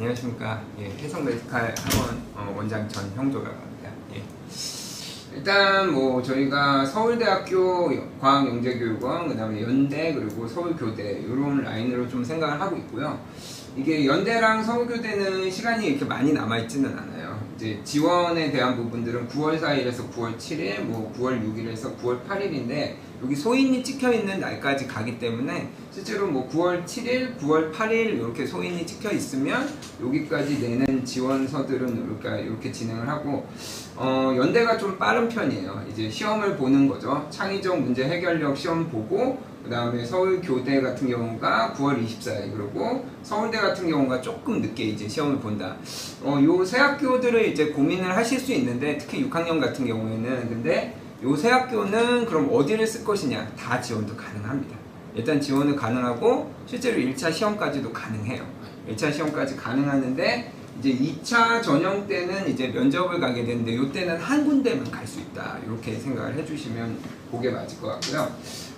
안녕하십니까. 예, 해성 메디칼 학원 원장 전형조라고 합니다. 예. 일단 뭐 저희가 서울대학교 과학영재교육원, 그 다음에 연대, 그리고 서울교대 이런 라인으로 좀 생각을 하고 있고요. 이게 연대랑 서울교대는 시간이 이렇게 많이 남아있지는 않아요. 이제 지원에 대한 부분들은 9월 4일에서 9월 7일, 뭐 9월 6일에서 9월 8일인데 여기 소인이 찍혀있는 날까지 가기 때문에 실제로 뭐 9월 7일, 9월 8일 이렇게 소인이 찍혀 있으면 여기까지 내는 지원서들은 이렇게 진행을 하고 연대가 좀 빠른 편이에요. 이제 시험을 보는 거죠. 창의적 문제 해결력 시험 보고 그 다음에 서울교대 같은 경우가 9월 24일, 그리고 서울대 같은 경우가 조금 늦게 이제 시험을 본다. 요 세 학교들을 이제 고민을 하실 수 있는데, 특히 6학년 같은 경우에는 근데 요 세 학교는 그럼 어디를 쓸 것이냐, 다 지원도 가능합니다. 일단 지원은 가능하고 실제로 1차 시험까지도 가능해요. 1차 시험까지 가능하는데 이제 2차 전형 때는 이제 면접을 가게 되는데 요때는 한 군데만 갈 수 있다, 이렇게 생각을 해주시면 그게 맞을 것 같고요.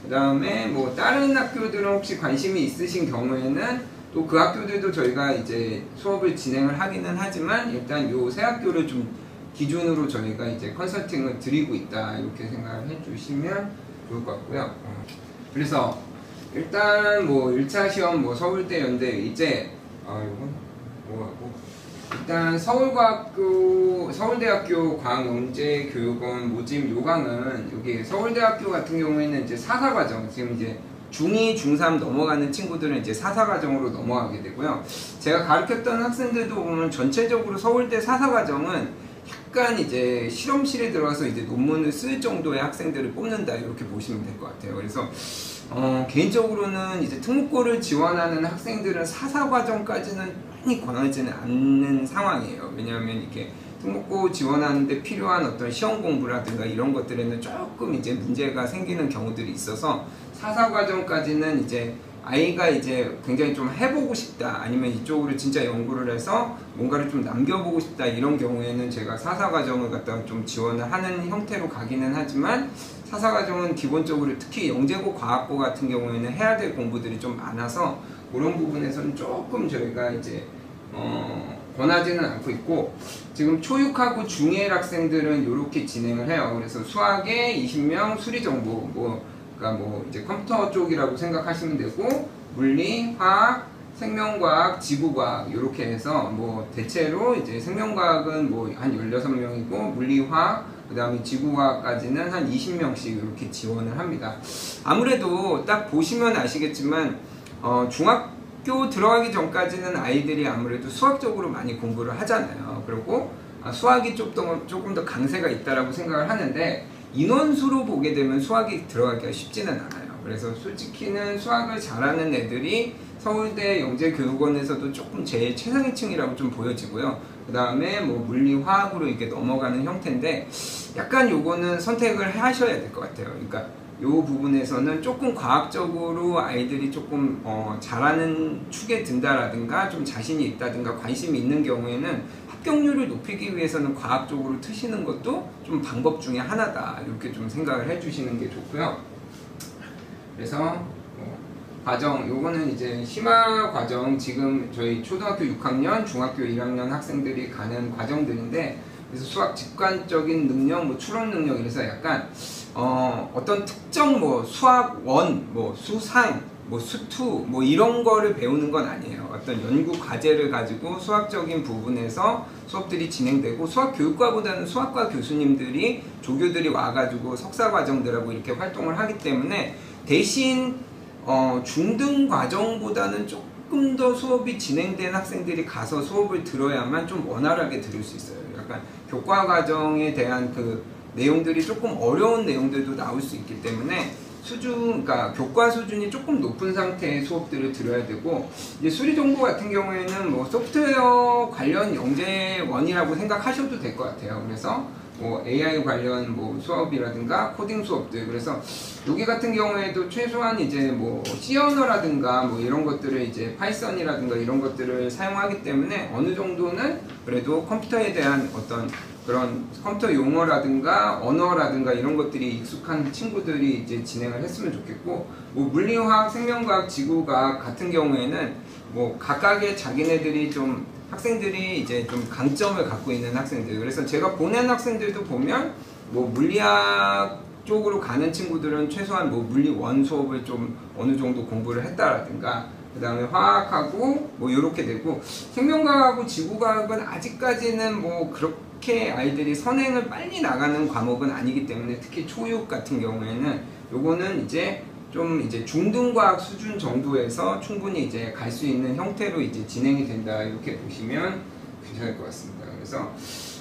그 다음에 뭐 다른 학교들은 혹시 관심이 있으신 경우에는 또 그 학교들도 저희가 이제 수업을 진행을 하기는 하지만 일단 요 세 학교를 좀 기준으로 저희가 이제 컨설팅을 드리고 있다, 이렇게 생각을 해주시면 좋을 것 같고요. 그래서 일단 뭐 1차 시험 뭐 서울대, 연대 이제 요건 뭐하고 일단 서울대학교 과학영재교육원 모집 요강은 여기 서울대학교 같은 경우에는 이제 4사 과정, 지금 이제 중2, 중3 넘어가는 친구들은 이제 4사 과정으로 넘어가게 되고요. 제가 가르쳤던 학생들도 보면 전체적으로 서울대 4사 과정은 약간 이제 실험실에 들어가서 이제 논문을 쓸 정도의 학생들을 뽑는다, 이렇게 보시면 될 것 같아요. 그래서 개인적으로는 이제 특목고를 지원하는 학생들은 4사 과정까지는 많이 권하지는 않는 상황이에요. 왜냐하면 이렇게 특목고 지원하는데 필요한 어떤 시험 공부라든가 이런 것들에는 조금 이제 문제가 생기는 경우들이 있어서 4사 과정까지는 이제 아이가 이제 굉장히 좀 해보고 싶다, 아니면 이쪽으로 진짜 연구를 해서 뭔가를 좀 남겨보고 싶다, 이런 경우에는 제가 4사 과정을 갖다가 좀 지원을 하는 형태로 가기는 하지만 4사 과정은 기본적으로 특히 영재고 과학고 같은 경우에는 해야 될 공부들이 좀 많아서 그런 부분에서는 조금 저희가 이제 권하지는 않고 있고, 지금 초6하고 중1 학생들은 이렇게 진행을 해요. 그래서 수학에 20명, 수리정보 그러니까 뭐 이제 컴퓨터 쪽이라고 생각하시면 되고, 물리, 화학, 생명과학, 지구과학 이렇게 해서 뭐 대체로 이제 생명과학은 뭐 한 16명이고 물리, 화학, 그 다음에 지구과학까지는 한 20명씩 이렇게 지원을 합니다. 아무래도 딱 보시면 아시겠지만 중학교 들어가기 전까지는 아이들이 아무래도 수학적으로 많이 공부를 하잖아요. 그리고 수학이 조금 더 강세가 있다라고 생각을 하는데, 인원수로 보게 되면 수학이 들어가기가 쉽지는 않아요. 그래서 솔직히는 수학을 잘하는 애들이 서울대 영재교육원에서도 조금 제일 최상위층이라고 좀 보여지고요. 그 다음에 뭐 물리, 화학으로 이렇게 넘어가는 형태인데, 약간 요거는 선택을 하셔야 될 것 같아요. 그러니까 요 부분에서는 조금 과학적으로 아이들이 조금 잘하는 축에 든다라든가 좀 자신이 있다든가 관심이 있는 경우에는 합격률을 높이기 위해서는 과학적으로 트시는 것도 좀 방법 중에 하나다, 이렇게 좀 생각을 해주시는 게 좋고요. 그래서 과정, 요거는 이제 심화 과정, 지금 저희 초등학교 6학년, 중학교 1학년 학생들이 가는 과정들인데, 그래서 수학 직관적인 능력, 뭐 추론 능력, 이래서 약간 어떤 특정 뭐 수학 1, 뭐 수상, 뭐 수투, 뭐 이런 거를 배우는 건 아니에요. 어떤 연구 과제를 가지고 수학적인 부분에서 수업들이 진행되고, 수학 교육과보다는 수학과 교수님들이, 조교들이 와가지고 석사 과정들하고 이렇게 활동을 하기 때문에, 대신 중등 과정보다는 조금 더 수업이 진행된 학생들이 가서 수업을 들어야만 좀 원활하게 들을 수 있어요. 약간 교과 과정에 대한 그 내용들이 조금 어려운 내용들도 나올 수 있기 때문에 그러니까 교과 수준이 조금 높은 상태의 수업들을 들어야 되고, 이제 수리정보 같은 경우에는 뭐 소프트웨어 관련 영재원이라고 생각하셔도 될 것 같아요. 그래서 뭐 AI 관련 뭐 수업이라든가 코딩 수업들, 그래서 여기 같은 경우에도 최소한 이제 뭐 C 언어라든가 뭐 이런 것들을 이제 파이썬이라든가 이런 것들을 사용하기 때문에 어느 정도는 그래도 컴퓨터에 대한 어떤 그런 컴퓨터 용어라든가 언어라든가 이런 것들이 익숙한 친구들이 이제 진행을 했으면 좋겠고, 뭐 물리화학, 생명과학, 지구과학 같은 경우에는 뭐 각각의 자기네들이 좀 학생들이 이제 좀 강점을 갖고 있는 학생들. 그래서 제가 보낸 학생들도 보면 뭐 물리학 쪽으로 가는 친구들은 최소한 뭐 물리 원 수업을 좀 어느 정도 공부를 했다라든가, 그 다음에 화학하고 뭐 이렇게 되고, 생명과학하고 지구과학은 아직까지는 뭐 그렇게 아이들이 선행을 빨리 나가는 과목은 아니기 때문에, 특히 초6 같은 경우에는 요거는 이제 좀 이제 중등과학 수준 정도에서 충분히 이제 갈 수 있는 형태로 이제 진행이 된다, 이렇게 보시면 괜찮을 것 같습니다. 그래서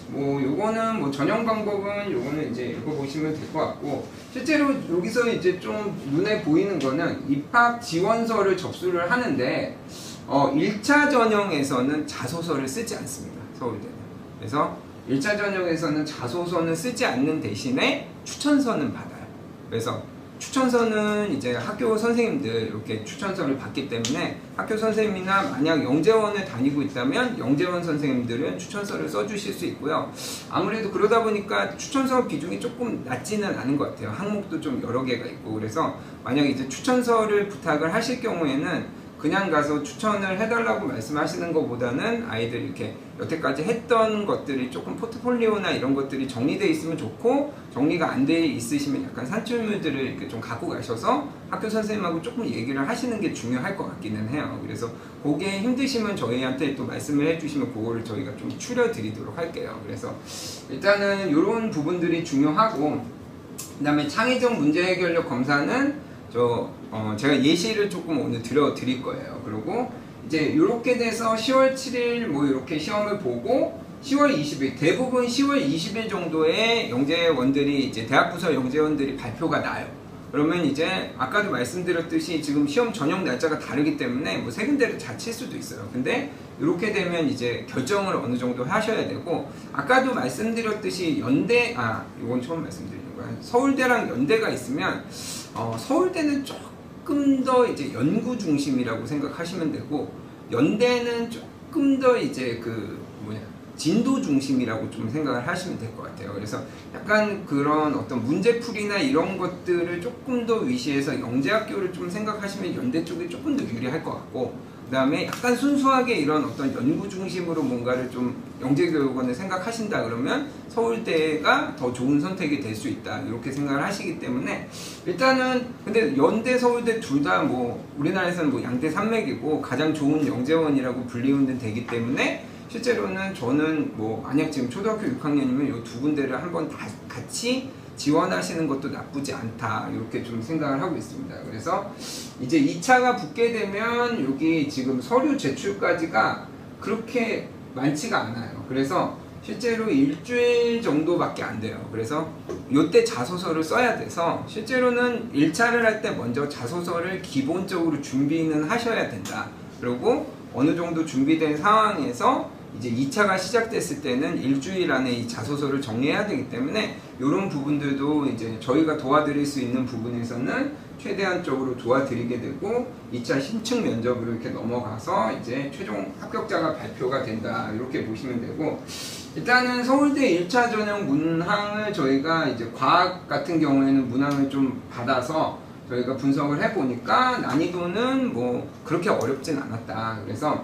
뭐 요거는 뭐 전형 방법은 요거는 이제 읽어보시면 될 것 같고, 실제로 여기서 이제 좀 눈에 보이는 거는 입학 지원서를 접수를 하는데 1차 전형에서는 자소서를 쓰지 않습니다, 서울대는. 그래서 1차 전형에서는 자소서는 쓰지 않는 대신에 추천서는 받아요. 그래서 추천서는 이제 학교 선생님들 이렇게 추천서를 받기 때문에, 학교 선생님이나 만약 영재원을 다니고 있다면 영재원 선생님들은 추천서를 써주실 수 있고요. 아무래도 그러다 보니까 추천서 비중이 조금 낮지는 않은 것 같아요. 항목도 좀 여러 개가 있고. 그래서 만약 이제 추천서를 부탁을 하실 경우에는 그냥 가서 추천을 해달라고 말씀하시는 것보다는 아이들이 이렇게 여태까지 했던 것들이 조금 포트폴리오나 이런 것들이 정리되어 있으면 좋고, 정리가 안 돼 있으시면 약간 산출물들을 이렇게 좀 갖고 가셔서 학교 선생님하고 조금 얘기를 하시는 게 중요할 것 같기는 해요. 그래서 그게 힘드시면 저희한테 또 말씀을 해주시면 그거를 저희가 좀 추려드리도록 할게요. 그래서 일단은 이런 부분들이 중요하고, 그 다음에 창의적 문제 해결력 검사는 제가 예시를 조금 오늘 드릴 거예요. 그리고 이제 이렇게 돼서 10월 7일 뭐 이렇게 시험을 보고 10월 20일, 대부분 10월 20일 정도에 영재원들이 이제 대학부서 영재원들이 발표가 나요. 그러면 이제 아까도 말씀드렸듯이 지금 시험 전형 날짜가 다르기 때문에 뭐 세 군데를 다 칠 수도 있어요. 근데 이렇게 되면 이제 결정을 어느 정도 하셔야 되고, 아까도 말씀드렸듯이 이건 처음 말씀드리는 거야. 서울대랑 연대가 있으면 서울대는 조금 더 이제 연구 중심이라고 생각하시면 되고, 연대는 조금 더 이제 진도 중심이라고 좀 생각을 하시면 될 것 같아요. 그래서 약간 그런 어떤 문제풀이나 이런 것들을 조금 더 위시해서 영재학교를 좀 생각하시면 연대 쪽이 조금 더 유리할 것 같고, 그 다음에 약간 순수하게 이런 어떤 연구 중심으로 뭔가를 좀 영재교육원을 생각하신다 그러면 서울대가 더 좋은 선택이 될 수 있다, 이렇게 생각을 하시기 때문에, 일단은 근데 연대 서울대 둘 다 뭐 우리나라에서는 뭐 양대 산맥이고 가장 좋은 영재원이라고 불리우는 되기 때문에, 실제로는 저는 뭐 만약 지금 초등학교 6학년이면 이 두 군데를 한번 다 같이 지원하시는 것도 나쁘지 않다, 이렇게 좀 생각을 하고 있습니다. 그래서 이제 2차가 붙게 되면 여기 지금 서류 제출까지가 그렇게 많지가 않아요. 그래서 실제로 일주일 정도밖에 안 돼요. 그래서 이때 자소서를 써야 돼서 실제로는 1차를 할 때 먼저 자소서를 기본적으로 준비는 하셔야 된다. 그리고 어느 정도 준비된 상황에서 이제 2차가 시작됐을 때는 일주일 안에 이 자소서를 정리해야 되기 때문에, 이런 부분들도 이제 저희가 도와드릴 수 있는 부분에서는 최대한적으로 도와드리게 되고, 2차 신청 면접으로 이렇게 넘어가서 이제 최종 합격자가 발표가 된다, 이렇게 보시면 되고, 일단은 서울대 1차 전형 문항을 저희가 이제 과학 같은 경우에는 문항을 좀 받아서 저희가 분석을 해보니까 난이도는 뭐 그렇게 어렵진 않았다. 그래서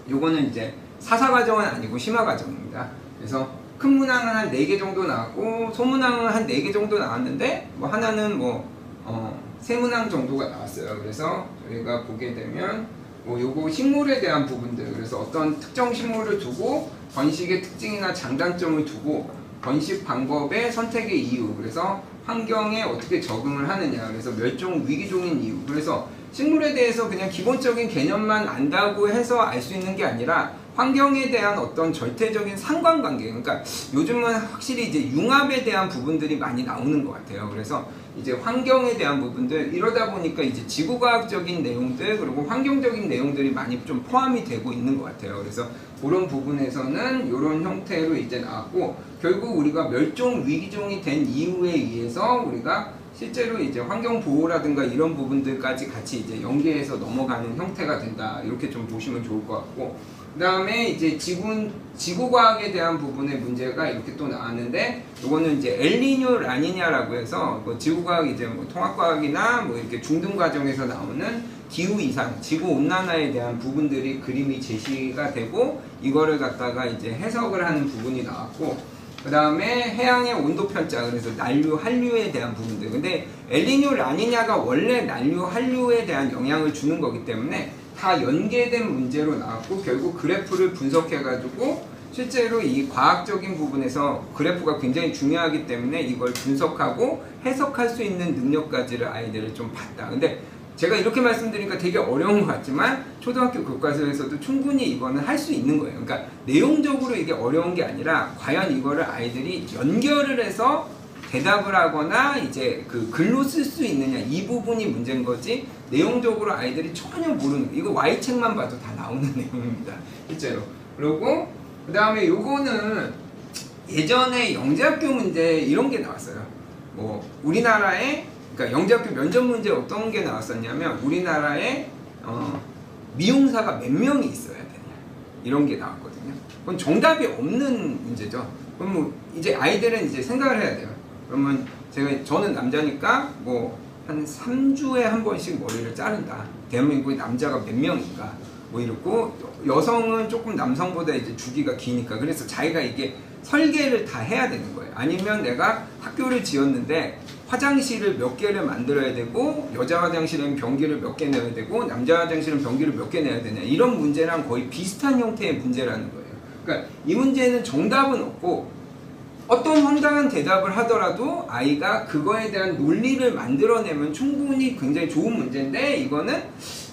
요거는 이제 사사과정은 아니고 심화과정입니다. 그래서 큰 문항은 한 4개 정도 나왔고, 소문항은 한 4개 정도 나왔는데, 뭐 하나는 뭐 3문항 정도가 나왔어요. 그래서 저희가 보게 되면 뭐 요거 식물에 대한 부분들, 그래서 어떤 특정 식물을 두고 번식의 특징이나 장단점을 두고 번식 방법의 선택의 이유, 그래서 환경에 어떻게 적응을 하느냐, 그래서 멸종 위기종인 이유, 그래서 식물에 대해서 그냥 기본적인 개념만 안다고 해서 알 수 있는 게 아니라 환경에 대한 어떤 절대적인 상관관계, 그러니까 요즘은 확실히 이제 융합에 대한 부분들이 많이 나오는 것 같아요. 그래서 이제 환경에 대한 부분들, 이러다 보니까 이제 지구과학적인 내용들 그리고 환경적인 내용들이 많이 좀 포함이 되고 있는 것 같아요. 그래서 그런 부분에서는 이런 형태로 이제 나왔고, 결국 우리가 멸종 위기종이 된 이유에 의해서 우리가 실제로 이제 환경 보호라든가 이런 부분들까지 같이 이제 연계해서 넘어가는 형태가 된다, 이렇게 좀 보시면 좋을 것 같고, 그 다음에 이제 지구과학에 대한 부분의 문제가 이렇게 또 나왔는데, 이거는 이제 엘니뇨 라니냐라고 해서 뭐 지구과학 이제 뭐 통합과학이나 뭐 이렇게 중등 과정에서 나오는 기후 이상, 지구 온난화에 대한 부분들이 그림이 제시가 되고, 이거를 갖다가 이제 해석을 하는 부분이 나왔고, 그 다음에 해양의 온도 편차, 그래서 난류, 한류에 대한 부분들. 근데 엘니뇨 라니냐가 원래 난류, 한류에 대한 영향을 주는 거기 때문에 다 연계된 문제로 나왔고, 결국 그래프를 분석해가지고 실제로 이 과학적인 부분에서 그래프가 굉장히 중요하기 때문에 이걸 분석하고 해석할 수 있는 능력까지를 아이들을 좀 봤다. 근데 제가 이렇게 말씀드리니까 되게 어려운 것 같지만 초등학교 교과서에서도 충분히 이거는 할 수 있는 거예요. 그러니까 내용적으로 이게 어려운 게 아니라 과연 이거를 아이들이 연결을 해서 대답을 하거나 이제 그 글로 쓸 수 있느냐, 이 부분이 문제인 거지, 내용적으로 아이들이 전혀 모르는, 이거 Y책만 봐도 다 나오는 내용입니다, 실제로. 그리고 그 다음에 요거는 예전에 영재학교 문제 이런 게 나왔어요. 뭐 우리나라에, 그러니까 영재학교 면접 문제 어떤 게 나왔었냐면, 우리나라에 미용사가 몇 명이 있어야 되냐, 이런 게 나왔거든요. 그건 정답이 없는 문제죠. 그럼 뭐 이제 아이들은 이제 생각을 해야 돼요. 그러면 저는 남자니까 뭐 한 3주에 한 번씩 머리를 자른다. 대한민국에 남자가 몇 명인가, 뭐 이렇고, 여성은 조금 남성보다 이제 주기가 기니까, 그래서 자기가 이게 설계를 다 해야 되는 거예요. 아니면 내가 학교를 지었는데 화장실을 몇 개를 만들어야 되고, 여자 화장실은 변기를 몇 개 내야 되고, 남자 화장실은 변기를 몇 개 내야 되냐, 이런 문제랑 거의 비슷한 형태의 문제라는 거예요. 그러니까 이 문제는 정답은 없고, 어떤 황당한 대답을 하더라도 아이가 그거에 대한 논리를 만들어내면 충분히 굉장히 좋은 문제인데, 이거는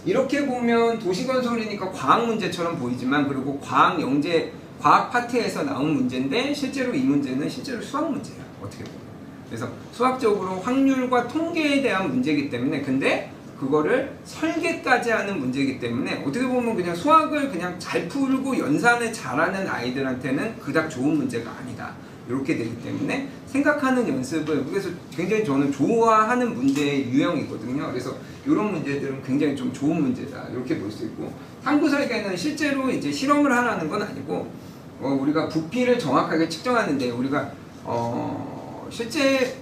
이렇게 보면 도시건설이니까 과학 문제처럼 보이지만, 그리고 과학 파트에서 나온 문제인데, 실제로 이 문제는 실제로 수학 문제예요, 어떻게 보면. 그래서 수학적으로 확률과 통계에 대한 문제이기 때문에, 근데 그거를 설계까지 하는 문제이기 때문에, 어떻게 보면 그냥 수학을 그냥 잘 풀고 연산을 잘하는 아이들한테는 그닥 좋은 문제가 아니다, 이렇게 되기 때문에 생각하는 연습을, 그래서 굉장히 저는 좋아하는 문제의 유형이거든요. 그래서 이런 문제들은 굉장히 좀 좋은 문제다, 이렇게 볼 수 있고, 탐구 설계는 실제로 이제 실험을 하라는 건 아니고, 우리가 부피를 정확하게 측정하는데, 우리가 실제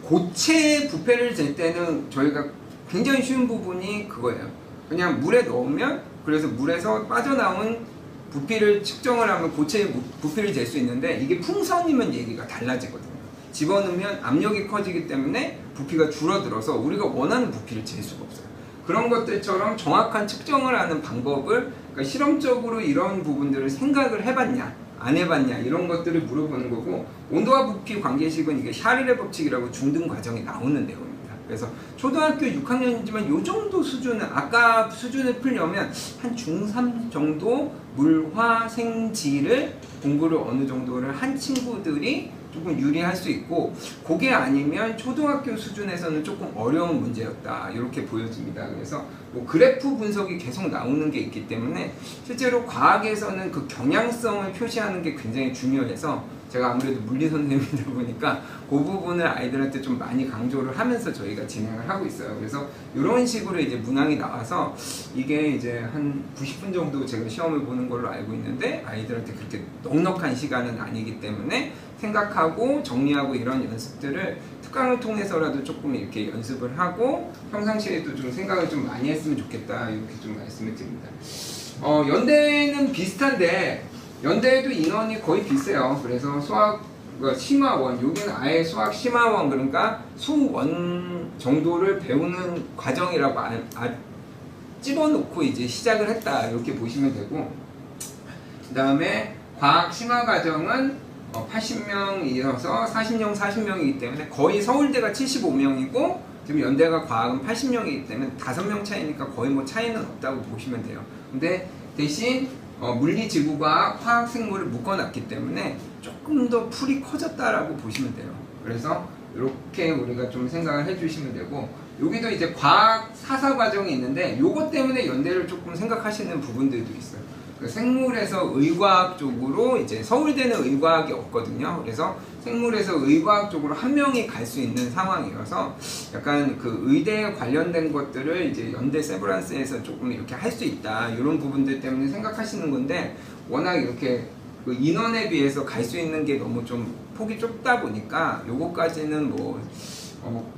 고체 부패를 잴 때는 저희가 굉장히 쉬운 부분이 그거예요. 그냥 물에 넣으면, 그래서 물에서 빠져나온 부피를 측정을 하면 고체 부피를 잴 수 있는데, 이게 풍선이면 얘기가 달라지거든요. 집어넣으면 압력이 커지기 때문에 부피가 줄어들어서 우리가 원하는 부피를 잴 수가 없어요. 그런 것들처럼 정확한 측정을 하는 방법을, 그러니까 실험적으로 이런 부분들을 생각을 해봤냐 안 해봤냐, 이런 것들을 물어보는 거고, 온도와 부피 관계식은 이게 샤를의 법칙이라고 중등 과정에 나오는 내용입니다. 그래서 초등학교 6학년이지만 요 정도 수준은, 아까 수준을 풀려면 한 중3 정도 물화생지를 공부를 어느 정도를 한 친구들이 조금 유리할 수 있고, 그게 아니면 초등학교 수준에서는 조금 어려운 문제였다, 이렇게 보여집니다. 그래서 뭐 그래프 분석이 계속 나오는 게 있기 때문에 실제로 과학에서는 그 경향성을 표시하는 게 굉장히 중요해서, 제가 아무래도 물리 선생님이다 보니까 그 부분을 아이들한테 좀 많이 강조를 하면서 저희가 진행을 하고 있어요. 그래서 이런 식으로 이제 문항이 나와서 이게 이제 한 90분 정도 제가 시험을 보는 걸로 알고 있는데, 아이들한테 그렇게 넉넉한 시간은 아니기 때문에 생각하고 정리하고 이런 연습들을 특강을 통해서라도 조금 이렇게 연습을 하고 평상시에도 좀 생각을 좀 많이 했으면 좋겠다, 이렇게 좀 말씀을 드립니다. 연대는 비슷한데, 연대에도 인원이 거의 비슷해요. 그래서 수학 심화원, 여기는 아예 수학 심화원, 그러니까 수원 정도를 배우는 과정이라고 집어넣고 이제 시작을 했다, 이렇게 보시면 되고, 그 다음에 과학 심화 과정은 80명이어서 40명이기 때문에 거의 서울대가 75명이고 지금 연대가 과학은 80명이기 때문에 5명 차이니까 거의 뭐 차이는 없다고 보시면 돼요. 근데 대신 물리, 지구과학, 화학, 생물을 묶어놨기 때문에 조금 더 풀이 커졌다라고 보시면 돼요. 그래서 이렇게 우리가 좀 생각을 해주시면 되고, 여기도 이제 과학 사사 과정이 있는데, 요것 때문에 연대를 조금 생각하시는 부분들도 있어요. 그 생물에서 의과학 쪽으로, 이제 서울대는 의과학이 없거든요. 그래서 생물에서 의과학 쪽으로 한 명이 갈 수 있는 상황이어서 약간 그 의대에 관련된 것들을 이제 연대 세브란스에서 조금 이렇게 할 수 있다 이런 부분들 때문에 생각하시는 건데, 워낙 이렇게 그 인원에 비해서 갈 수 있는 게 너무 좀 폭이 좁다 보니까 요거까지는 뭐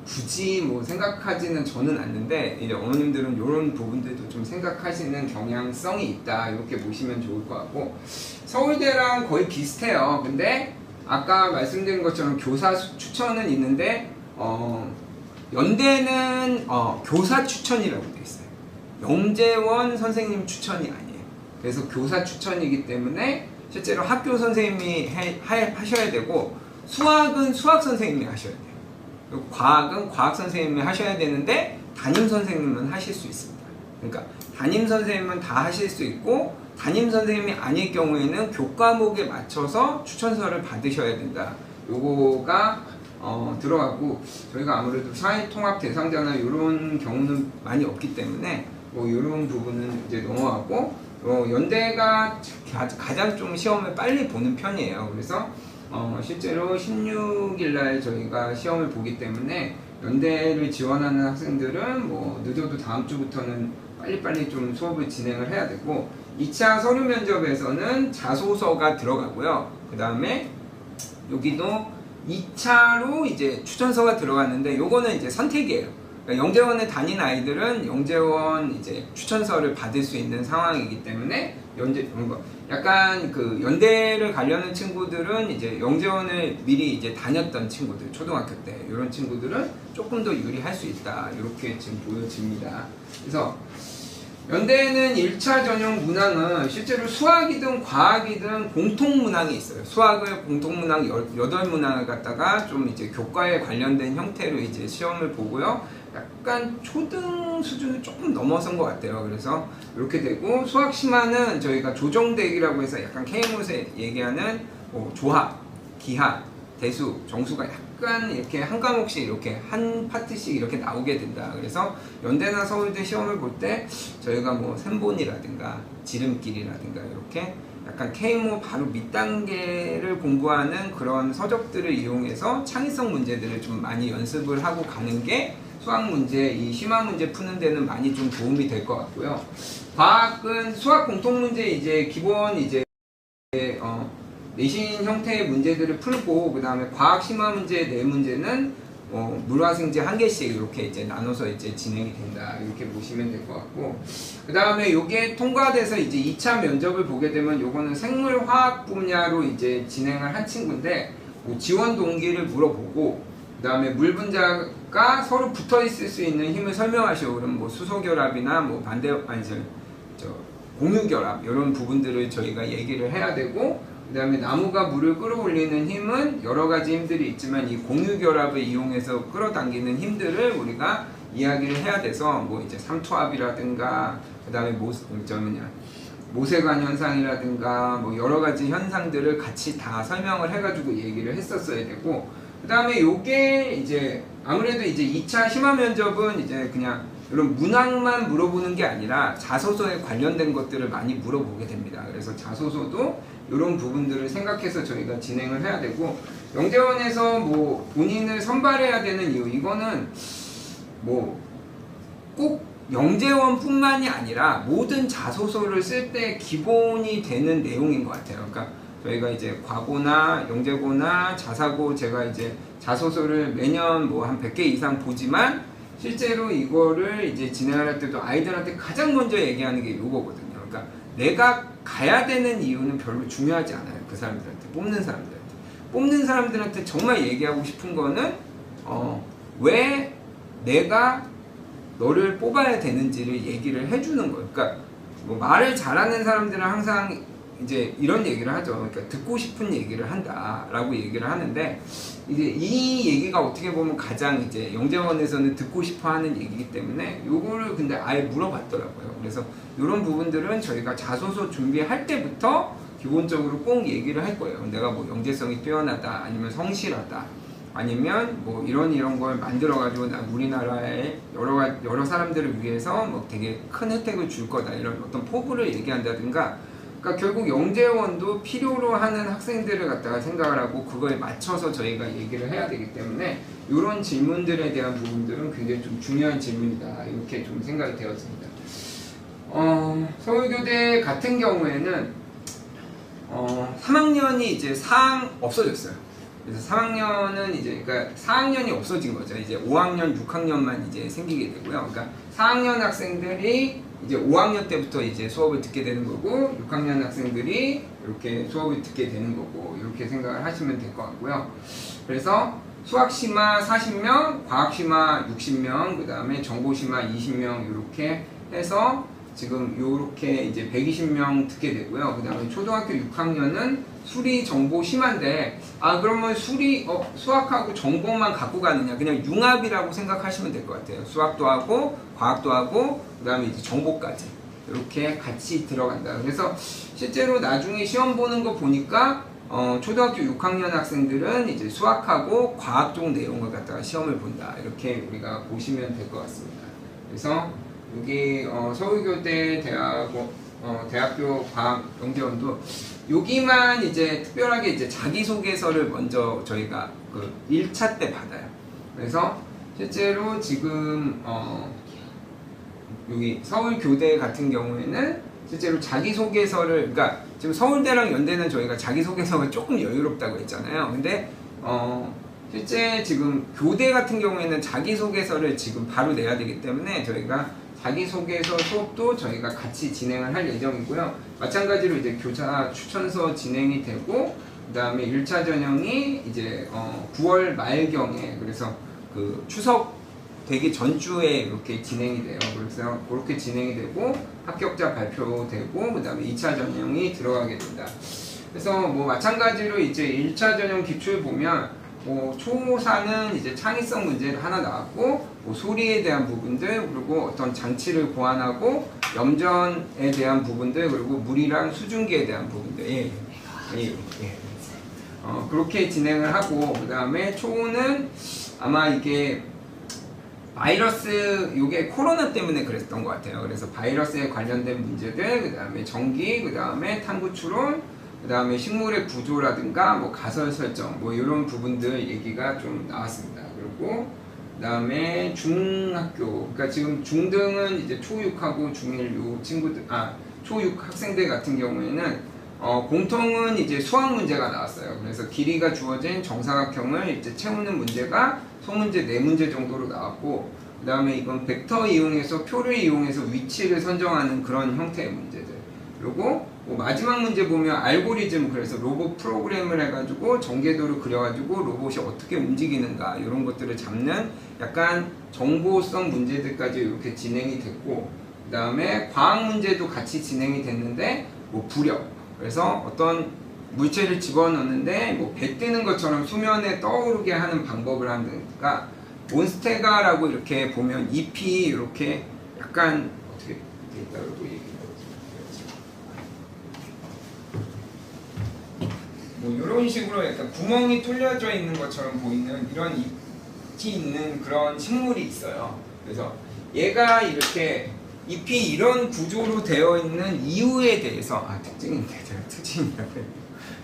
굳이 뭐 생각하지는 저는 않는데, 이제 어머님들은 이런 부분들도 좀 생각하시는 경향성이 있다 이렇게 보시면 좋을 것 같고, 서울대랑 거의 비슷해요. 근데 아까 말씀드린 것처럼 교사 추천은 있는데 연대는 교사 추천이라고 돼 있어요. 영재원 선생님 추천이 아니에요. 그래서 교사 추천이기 때문에 실제로 학교 선생님이 하셔야 되고, 수학은 수학 선생님이 하셔야 돼요. 그리고 과학은 과학 선생님이 하셔야 되는데 담임 선생님은 하실 수 있습니다. 그러니까 담임 선생님은 다 하실 수 있고, 담임 선생님이 아닐 경우에는 교과목에 맞춰서 추천서를 받으셔야 된다. 요거가 들어가고, 저희가 아무래도 사회통합 대상자나 이런 경우는 많이 없기 때문에 뭐 이런 부분은 이제 넘어가고, 연대가 가장 좀 시험을 빨리 보는 편이에요. 그래서 실제로 16일날 저희가 시험을 보기 때문에 연대를 지원하는 학생들은 뭐 늦어도 다음 주부터는 빨리빨리 좀 수업을 진행을 해야 되고, 2차 서류 면접에서는 자소서가 들어가고요. 그 다음에 여기도 2차로 이제 추천서가 들어갔는데, 요거는 이제 선택이에요. 그러니까 영재원에 다닌 아이들은 영재원 이제 추천서를 받을 수 있는 상황이기 때문에, 약간 그 연대를 가려는 친구들은 이제 영재원을 미리 이제 다녔던 친구들, 초등학교 때 이런 친구들은 조금 더 유리할 수 있다 이렇게 지금 보여집니다. 그래서 연대는 1차 전형 문항은 실제로 수학이든 과학이든 공통 문항이 있어요. 수학을 공통 문항 8문항을 갖다가 좀 이제 교과에 관련된 형태로 이제 시험을 보고요. 약간 초등 수준을 조금 넘어선 것 같아요. 그래서 이렇게 되고, 수학 심화는 저희가 조정대기라고 해서 약간 K못에 얘기하는 조합, 기하, 대수, 정수가 약간 이렇게 한 과목씩 이렇게 한 파트씩 이렇게 나오게 된다. 그래서 연대나 서울대 시험을 볼 때 저희가 뭐 셈본이라든가 지름길이라든가 이렇게 약간 K모 바로 밑단계를 공부하는 그런 서적들을 이용해서 창의성 문제들을 좀 많이 연습을 하고 가는 게 수학 문제, 이 심화 문제 푸는 데는 많이 좀 도움이 될 것 같고요. 과학은 수학 공통 문제 이제 기본 이제 내신 형태의 문제들을 풀고, 그 다음에 과학 심화 문제 4문제는 물화생제 1개씩 이렇게 이제 나눠서 이제 진행이 된다 이렇게 보시면 될 것 같고, 그 다음에 요게 통과돼서 이제 2차 면접을 보게 되면 요거는 생물화학 분야로 이제 진행을 한 친구인데, 지원 동기를 물어보고, 그 다음에 물 분자가 서로 붙어 있을 수 있는 힘을 설명하시오. 그럼 뭐 수소결합이나 뭐 공유결합 이런 부분들을 저희가 얘기를 해야 되고, 그 다음에 나무가 물을 끌어올리는 힘은 여러 가지 힘들이 있지만 이 공유결합을 이용해서 끌어당기는 힘들을 우리가 이야기를 해야 돼서 뭐 이제 삼투압이라든가, 그 다음에 모세관 현상이라든가 뭐 여러 가지 현상들을 같이 다 설명을 해가지고 얘기를 했었어야 되고, 그 다음에 요게 이제 아무래도 이제 2차 심화 면접은 이제 그냥 이런 문항만 물어보는 게 아니라 자소서에 관련된 것들을 많이 물어보게 됩니다. 그래서 자소서도 이런 부분들을 생각해서 저희가 진행을 해야 되고, 영재원에서 뭐 본인을 선발해야 되는 이유, 이거는 뭐 꼭 영재원뿐만이 아니라 모든 자소서를 쓸 때 기본이 되는 내용인 것 같아요. 그러니까 저희가 이제 과고나 영재고나 자사고 제가 이제 자소서를 매년 뭐 한 100개 이상 보지만, 실제로 이거를 이제 진행할 때도 아이들한테 가장 먼저 얘기하는 게 이거거든요. 그러니까 내가 가야 되는 이유는 별로 중요하지 않아요. 그 사람들한테, 뽑는 사람들한테 정말 얘기하고 싶은 거는 왜 내가 너를 뽑아야 되는지를 얘기를 해주는 거예요. 그러니까 뭐 말을 잘하는 사람들은 항상 이제 이런 얘기를 하죠. 그러니까 듣고 싶은 얘기를 한다라고 얘기를 하는데, 이제 이 얘기가 어떻게 보면 가장 이제 영재원에서는 듣고 싶어 하는 얘기이기 때문에 요거를 근데 아예 물어봤더라고요. 그래서 이런 부분들은 저희가 자소서 준비할 때부터 기본적으로 꼭 얘기를 할 거예요. 내가 뭐 영재성이 뛰어나다, 아니면 성실하다, 아니면 뭐 이런 걸 만들어가지고 우리나라의 여러 사람들을 위해서 뭐 되게 큰 혜택을 줄 거다, 이런 어떤 포부를 얘기한다든가, 그러니까 결국 영재원도 필요로 하는 학생들을 갖다가 생각을 하고 그거에 맞춰서 저희가 얘기를 해야 되기 때문에 이런 질문들에 대한 부분들은 굉장히 좀 중요한 질문이다 이렇게 좀 생각이 되었습니다. 서울교대 같은 경우에는 3학년이 이제 없어졌어요. 그래서 3학년은 이제 그러니까 4학년이 없어진 거죠. 이제 5학년, 6학년만 이제 생기게 되고요. 그러니까 4학년 학생들이 이제 5학년 때부터 이제 수업을 듣게 되는 거고 6학년 학생들이 이렇게 수업을 듣게 되는 거고 이렇게 생각을 하시면 될 것 같고요. 그래서 수학심화 40명, 과학심화 60명, 그 다음에 정보심화 20명 이렇게 해서 지금 요렇게 이제 120명 듣게 되고요. 그 다음에 초등학교 6학년은 수리, 정보, 심한데 그러면 수학하고 정보만 갖고 가느냐 그냥 융합이라고 생각하시면 될 것 같아요. 수학도 하고 과학도 하고 그 다음에 이제 정보까지 이렇게 같이 들어간다. 그래서 실제로 나중에 시험 보는 거 보니까 초등학교 6학년 학생들은 이제 수학하고 과학 쪽 내용을 갖다가 시험을 본다. 이렇게 우리가 보시면 될 것 같습니다. 그래서 여기 서울교대 대학교 과학 영재원도 여기만 이제 특별하게 이제 자기소개서를 먼저 저희가 그 1차 때 받아요. 그래서 실제로 지금 여기 서울교대 같은 경우에는 실제로 자기소개서를 그러니까 지금 서울대랑 연대는 저희가 자기소개서가 조금 여유롭다고 했잖아요. 근데 실제 지금 교대 같은 경우에는 자기소개서를 지금 바로 내야 되기 때문에 저희가 자기소개서 수업도 저희가 같이 진행을 할 예정이고요. 마찬가지로 이제 교사 추천서 진행이 되고 그 다음에 1차 전형이 이제 9월 말경에 그래서 그 추석 되기 전주에 이렇게 진행이 돼요. 그래서 그렇게 진행이 되고 합격자 발표되고 그 다음에 2차 전형이 들어가게 된다. 그래서 뭐 마찬가지로 이제 1차 전형 기출 보면 초사는 이제 창의성 문제를 하나 나왔고 소리에 대한 부분들 그리고 어떤 장치를 보완하고 염전에 대한 부분들 그리고 물이랑 수증기에 대한 부분들 그렇게 진행을 하고 그 다음에 초는 아마 이게 바이러스 요게 코로나 때문에 그랬던 것 같아요. 그래서 바이러스에 관련된 문제들 그 다음에 전기 그 다음에 탐구 추론 그 다음에 식물의 구조라든가 뭐 가설 설정 뭐 이런 부분들 얘기가 좀 나왔습니다. 그리고 그 다음에 중학교 그러니까 지금 중등은 이제 초6하고 중1 요 친구들 초6 학생들 같은 경우에는 공통은 이제 수학 문제가 나왔어요. 그래서 길이가 주어진 정사각형을 이제 채우는 문제가 소문제 4문제 정도로 나왔고 그 다음에 이건 벡터 이용해서 표를 이용해서 위치를 선정하는 그런 형태의 문제들 그리고 마지막 문제 보면 알고리즘 그래서 로봇 프로그램을 해가지고 전개도를 그려가지고 로봇이 어떻게 움직이는가 이런 것들을 잡는 약간 정보성 문제들까지 이렇게 진행이 됐고 그 다음에 과학 문제도 같이 진행이 됐는데 부력 그래서 어떤 물체를 집어넣는데 배 뜨는 것처럼 수면에 떠오르게 하는 방법을 하니까 몬스테가라고 이렇게 보면 잎이 이렇게 약간 어떻게 돼 있다고 얘기해요. 이런 식으로 약간 구멍이 뚫려져 있는 것처럼 보이는 이런 잎이 있는 그런 식물이 있어요. 그래서 얘가 이렇게 잎이 이런 구조로 되어 있는 이유에 대해서 특징인데 제가 특징이라고 해요.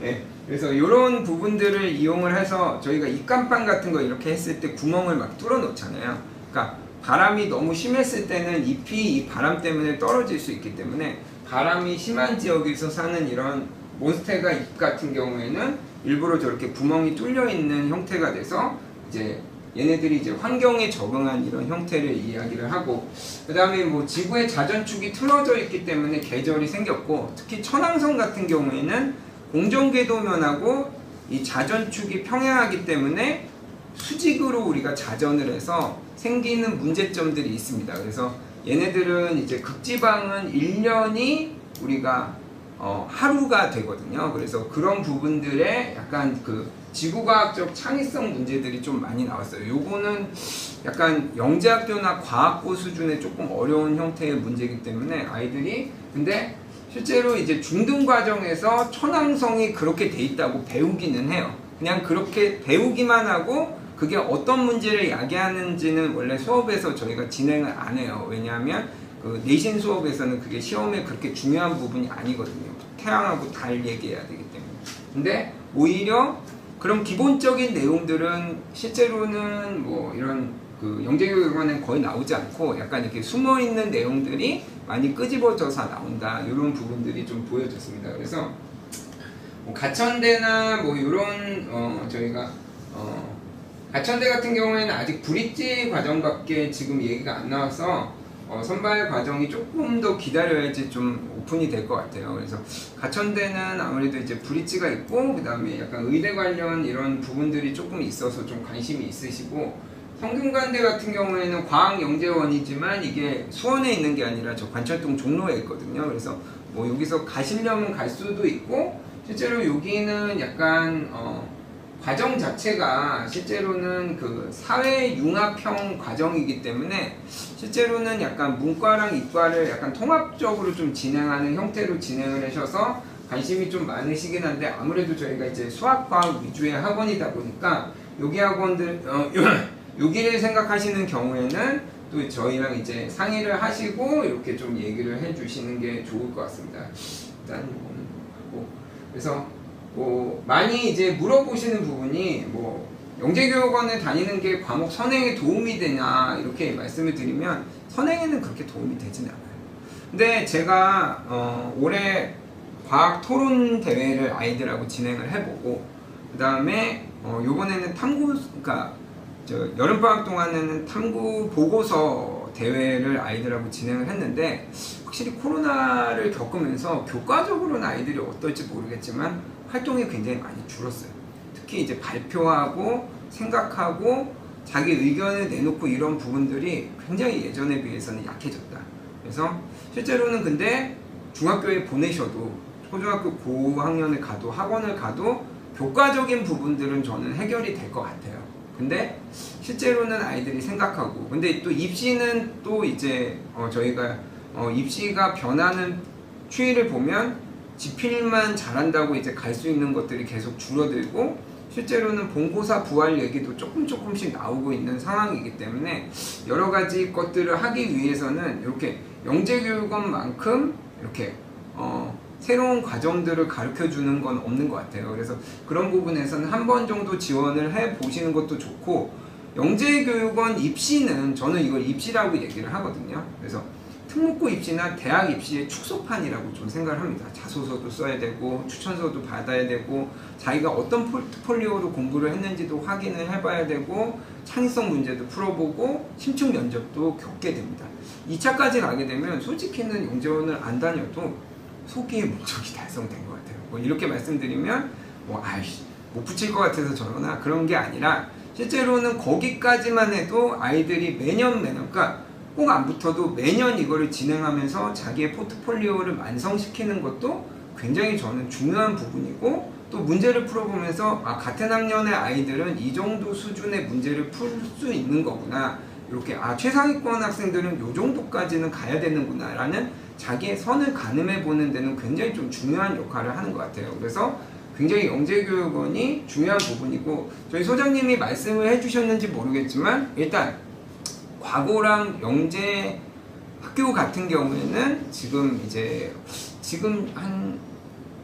네, 그래서 이런 부분들을 이용을 해서 저희가 입간판 같은 거 이렇게 했을 때 구멍을 막 뚫어 놓잖아요. 그러니까 바람이 너무 심했을 때는 잎이 이 바람 때문에 떨어질 수 있기 때문에 바람이 심한 지역에서 사는 이런 몬스테가 잎 같은 경우에는 일부러 저렇게 구멍이 뚫려 있는 형태가 돼서 이제 얘네들이 이제 환경에 적응한 이런 형태를 이야기를 하고 그 다음에 지구의 자전축이 틀어져 있기 때문에 계절이 생겼고 특히 천왕성 같은 경우에는 공전궤도면하고 이 자전축이 평행하기 때문에 수직으로 우리가 자전을 해서 생기는 문제점들이 있습니다. 그래서 얘네들은 이제 극지방은 1년이 우리가 하루가 되거든요. 그래서 그런 부분들에 약간 그 지구과학적 창의성 문제들이 좀 많이 나왔어요. 요거는 약간 영재학교나 과학고 수준의 조금 어려운 형태의 문제이기 때문에 아이들이 근데 실제로 이제 중등 과정에서 천왕성이 그렇게 돼 있다고 배우기는 해요. 그냥 그렇게 배우기만 하고 그게 어떤 문제를 야기하는지는 원래 수업에서 저희가 진행을 안 해요. 왜냐하면 그 내신 수업에서는 그게 시험에 그렇게 중요한 부분이 아니거든요. 태양하고 달 얘기해야 되기 때문에. 근데 오히려 그런 기본적인 내용들은 실제로는 뭐 이런 그 영재교육원에 거의 나오지 않고 약간 이렇게 숨어 있는 내용들이 많이 끄집어져서 나온다, 이런 부분들이 좀 보여졌습니다. 그래서 뭐 가천대나 뭐 이런 저희가 가천대 같은 경우에는 아직 브릿지 과정밖에 지금 얘기가 안 나와서 선발 과정이 조금 더 기다려야지 좀 오픈이 될 것 같아요. 그래서 가천대는 아무래도 이제 브릿지가 있고, 그 다음에 약간 의대 관련 이런 부분들이 조금 있어서 좀 관심이 있으시고, 성균관대 같은 경우에는 과학영재원이지만 이게 수원에 있는 게 아니라 저 관철동 종로에 있거든요. 그래서 뭐 여기서 가시려면 갈 수도 있고, 실제로 여기는 약간 과정 자체가 실제로는 그 사회융합형 과정이기 때문에 실제로는 약간 문과랑 이과를 약간 통합적으로 좀 진행하는 형태로 진행을 하셔서 관심이 좀 많으시긴 한데, 아무래도 저희가 이제 수학과학 위주의 학원이다 보니까 여기 학원들 여기를 생각하시는 경우에는 또 저희랑 이제 상의를 하시고 이렇게 좀 얘기를 해주시는 게 좋을 것 같습니다. 일단 그래서 많이 이제 물어보시는 부분이 뭐 영재교육원에 다니는 게 과목 선행에 도움이 되냐 이렇게 말씀을 드리면 선행에는 그렇게 도움이 되진 않아요. 근데 제가 올해 과학 토론 대회를 아이들하고 진행을 해보고, 그 다음에 요번에는 그러니까 여름방학 동안에는 탐구 보고서 대회를 아이들하고 진행을 했는데, 확실히 코로나를 겪으면서 교과적으로는 아이들이 어떨지 모르겠지만 활동이 굉장히 많이 줄었어요. 특히 이제 발표하고 생각하고 자기 의견을 내놓고 이런 부분들이 굉장히 예전에 비해서는 약해졌다. 그래서 실제로는 근데 중학교에 보내셔도, 초등학교 고학년에 가도, 학원을 가도 교과적인 부분들은 저는 해결이 될 것 같아요. 근데 실제로는 아이들이 생각하고, 근데 또 입시는 또 이제 저희가 입시가 변하는 추이를 보면 지필만 잘한다고 이제 갈 수 있는 것들이 계속 줄어들고, 실제로는 본고사 부활 얘기도 조금씩 나오고 있는 상황이기 때문에 여러 가지 것들을 하기 위해서는 이렇게 영재교육원만큼 이렇게 새로운 과정들을 가르쳐 주는 건 없는 것 같아요. 그래서 그런 부분에서는 한 번 정도 지원을 해 보시는 것도 좋고, 영재교육원 입시는 저는 이걸 입시라고 얘기를 하거든요. 그래서 특목고 입시나 대학 입시의 축소판이라고 좀 생각을 합니다. 자소서도 써야 되고 추천서도 받아야 되고 자기가 어떤 포트폴리오로 공부를 했는지도 확인을 해봐야 되고 창의성 문제도 풀어보고 심층 면접도 겪게 됩니다. 2차까지 가게 되면 솔직히는 영재원을 안 다녀도 소기의 목적이 달성된 것 같아요. 뭐 이렇게 말씀드리면 못 붙일 것 같아서 저러나 그런 게 아니라, 실제로는 거기까지만 해도 아이들이 매년 그러니까 꼭 안 붙어도 매년 이거를 진행하면서 자기의 포트폴리오를 완성시키는 것도 굉장히 저는 중요한 부분이고, 또 문제를 풀어보면서 같은 학년의 아이들은 이 정도 수준의 문제를 풀 수 있는 거구나, 이렇게 최상위권 학생들은 이 정도까지는 가야 되는구나 라는 자기의 선을 가늠해 보는 데는 굉장히 좀 중요한 역할을 하는 것 같아요. 그래서 굉장히 영재교육원이 중요한 부분이고, 저희 소장님이 말씀을 해주셨는지 모르겠지만 일단 과고랑 영재 학교 같은 경우에는 지금 한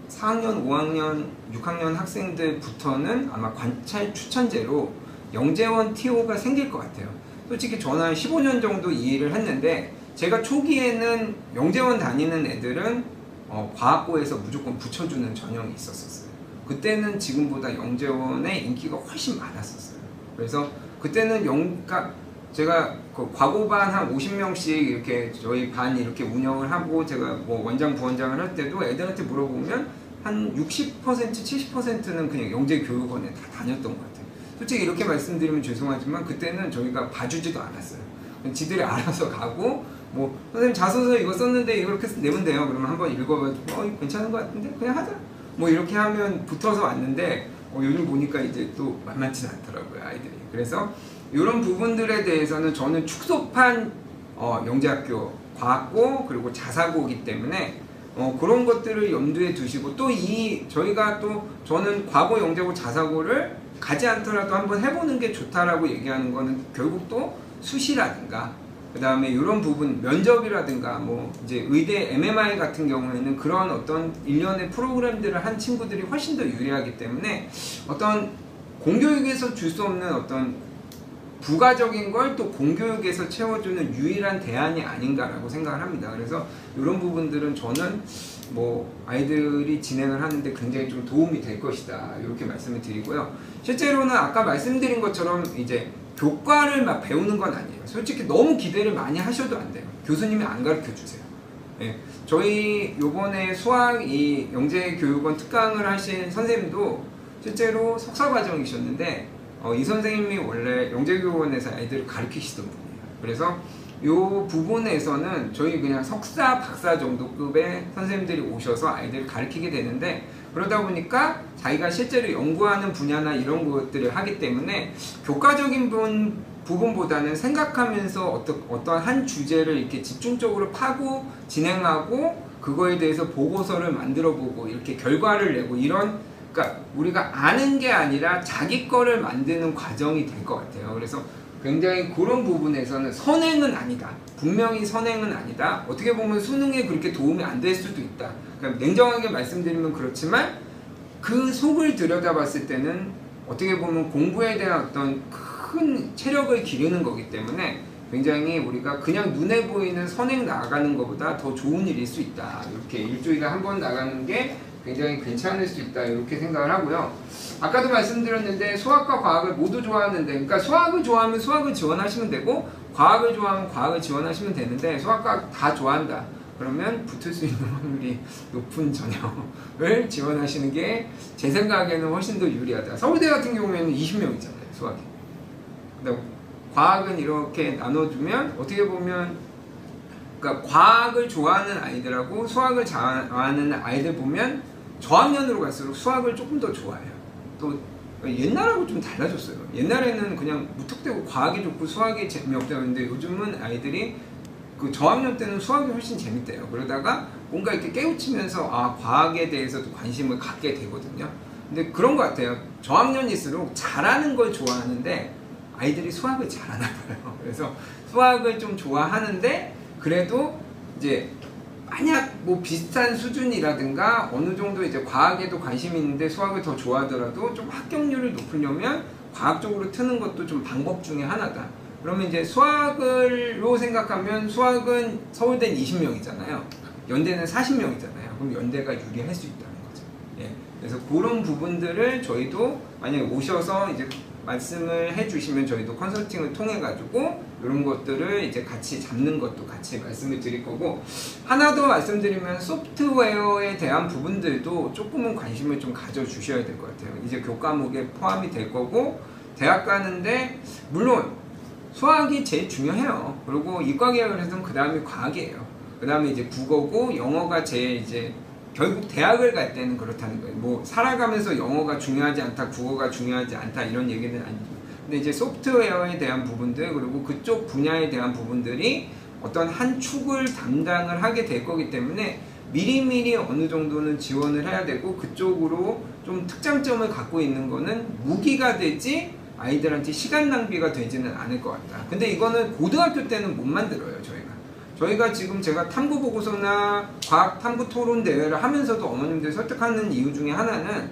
4학년, 5학년, 6학년 학생들부터는 아마 관찰 추천제로 영재원 TO가 생길 것 같아요. 솔직히 저는 한 15년 정도 이 일을 했는데, 제가 초기에는 영재원 다니는 애들은 과학고에서 무조건 붙여주는 전형이 있었어요. 그때는 지금보다 영재원의 인기가 훨씬 많았었어요. 그래서 그때는 제가 그 과고반 한 50명씩 이렇게 저희 반 이렇게 운영을 하고, 제가 뭐 원장 부원장을 할 때도 애들한테 물어보면 한 60% 70%는 그냥 영재교육원에 다 다녔던 것 같아요. 솔직히 이렇게 말씀드리면 죄송하지만 그때는 저희가 봐주지도 않았어요. 지들이 알아서 가고, 뭐 선생님 자소서 이거 썼는데 이렇게 내면 돼요. 그러면 한번 읽어가지고 이거 괜찮은 것 같은데 그냥 하자, 뭐 이렇게 하면 붙어서 왔는데, 요즘 보니까 이제 또 만만치 않더라고요, 아이들이. 그래서 이런 부분들에 대해서는 저는 축소판 영재학교 과학고 그리고 자사고이기 때문에 그런 것들을 염두에 두시고, 또 저는 과고 영재고 자사고를 가지 않더라도 한번 해보는 게 좋다라고 얘기하는 거는 결국 또 수시라든가 그 다음에 이런 부분, 면접이라든가 뭐 이제 의대 MMI 같은 경우에는 그런 어떤 일련의 프로그램들을 한 친구들이 훨씬 더 유리하기 때문에 어떤 공교육에서 줄 수 없는 어떤 부가적인 걸 또 공교육에서 채워주는 유일한 대안이 아닌가라고 생각을 합니다. 그래서 이런 부분들은 저는 뭐 아이들이 진행을 하는데 굉장히 좀 도움이 될 것이다, 이렇게 말씀을 드리고요. 실제로는 아까 말씀드린 것처럼 이제 교과를 막 배우는 건 아니에요. 솔직히 너무 기대를 많이 하셔도 안 돼요. 교수님이 안 가르쳐 주세요. 예. 저희 요번에 수학 이 영재교육원 특강을 하신 선생님도 실제로 석사 과정이셨는데 이 선생님이 원래 영재교육원에서 아이들을 가르치시던 분이에요. 그래서 요 부분에서는 저희 그냥 석사, 박사 정도급의 선생님들이 오셔서 아이들을 가르치게 되는데, 그러다 보니까 자기가 실제로 연구하는 분야나 이런 것들을 하기 때문에 교과적인 부분보다는 생각하면서 어떤 한 주제를 이렇게 집중적으로 파고 진행하고 그거에 대해서 보고서를 만들어 보고 이렇게 결과를 내고 이런, 그러니까 우리가 아는 게 아니라 자기 거를 만드는 과정이 될 것 같아요. 그래서 굉장히 그런 부분에서는 선행은 아니다. 분명히 선행은 아니다. 어떻게 보면 수능에 그렇게 도움이 안 될 수도 있다. 그러니까 냉정하게 말씀드리면 그렇지만 그 속을 들여다봤을 때는 어떻게 보면 공부에 대한 어떤 큰 체력을 기르는 거기 때문에 굉장히 우리가 그냥 눈에 보이는 선행 나가는 것보다 더 좋은 일일 수 있다. 이렇게 일주일에 한 번 나가는 게 굉장히 괜찮을 수 있다, 이렇게 생각을 하고요. 아까도 말씀드렸는데 수학과 과학을 모두 좋아하는데, 그러니까 수학을 좋아하면 수학을 지원하시면 되고 과학을 좋아하면 과학을 지원하시면 되는데, 수학과 다 좋아한다 그러면 붙을 수 있는 확률이 높은 전형을 지원하시는 게 제 생각에는 훨씬 더 유리하다. 서울대 같은 경우에는 20명이잖아요 수학이. 근데 과학은 이렇게 나눠주면 어떻게 보면, 그러니까 과학을 좋아하는 아이들하고 수학을 좋아하는 아이들 보면 저학년으로 갈수록 수학을 조금 더 좋아해요. 또 옛날하고 좀 달라졌어요. 옛날에는 그냥 무턱대고 과학이 좋고 수학이 재미없다는데 요즘은 아이들이 그 저학년 때는 수학이 훨씬 재밌대요. 그러다가 뭔가 이렇게 깨우치면서 과학에 대해서도 관심을 갖게 되거든요. 근데 그런 것 같아요. 저학년일수록 잘하는 걸 좋아하는데 아이들이 수학을 잘하나 봐요. 그래서 수학을 좀 좋아하는데 그래도 이제 만약 뭐 비슷한 수준이라든가 어느 정도 이제 과학에도 관심이 있는데 수학을 더 좋아하더라도 좀 합격률을 높이려면 과학 쪽으로 트는 것도 좀 방법 중에 하나다. 그러면 이제 수학을로 생각하면 수학은 서울대는 20명이잖아요. 연대는 40명이잖아요. 그럼 연대가 유리할 수 있다는 거죠. 예. 그래서 그런 부분들을 저희도 만약에 오셔서 이제 말씀을 해주시면 저희도 컨설팅을 통해 가지고 이런 것들을 이제 같이 잡는 것도 같이 말씀을 드릴 거고, 하나 더 말씀드리면 소프트웨어에 대한 부분들도 조금은 관심을 좀 가져주셔야 될 것 같아요. 이제 교과목에 포함이 될 거고, 대학 가는데 물론 수학이 제일 중요해요. 그리고 이과 계열에서는 그 다음에 과학이에요. 그 다음에 이제 국어고 영어가 제일 이제 결국 대학을 갈 때는 그렇다는 거예요. 뭐 살아가면서 영어가 중요하지 않다, 국어가 중요하지 않다 이런 얘기는 아니죠. 근데 이제 소프트웨어에 대한 부분들, 그리고 그쪽 분야에 대한 부분들이 어떤 한 축을 담당을 하게 될 거기 때문에 미리미리 어느 정도는 지원을 해야 되고, 그쪽으로 좀 특장점을 갖고 있는 거는 무기가 되지 아이들한테 시간 낭비가 되지는 않을 것 같다. 근데 이거는 고등학교 때는 못 만들어요. 저희가 지금 제가 탐구 보고서나 과학 탐구 토론 대회를 하면서도 어머님들 설득하는 이유 중에 하나는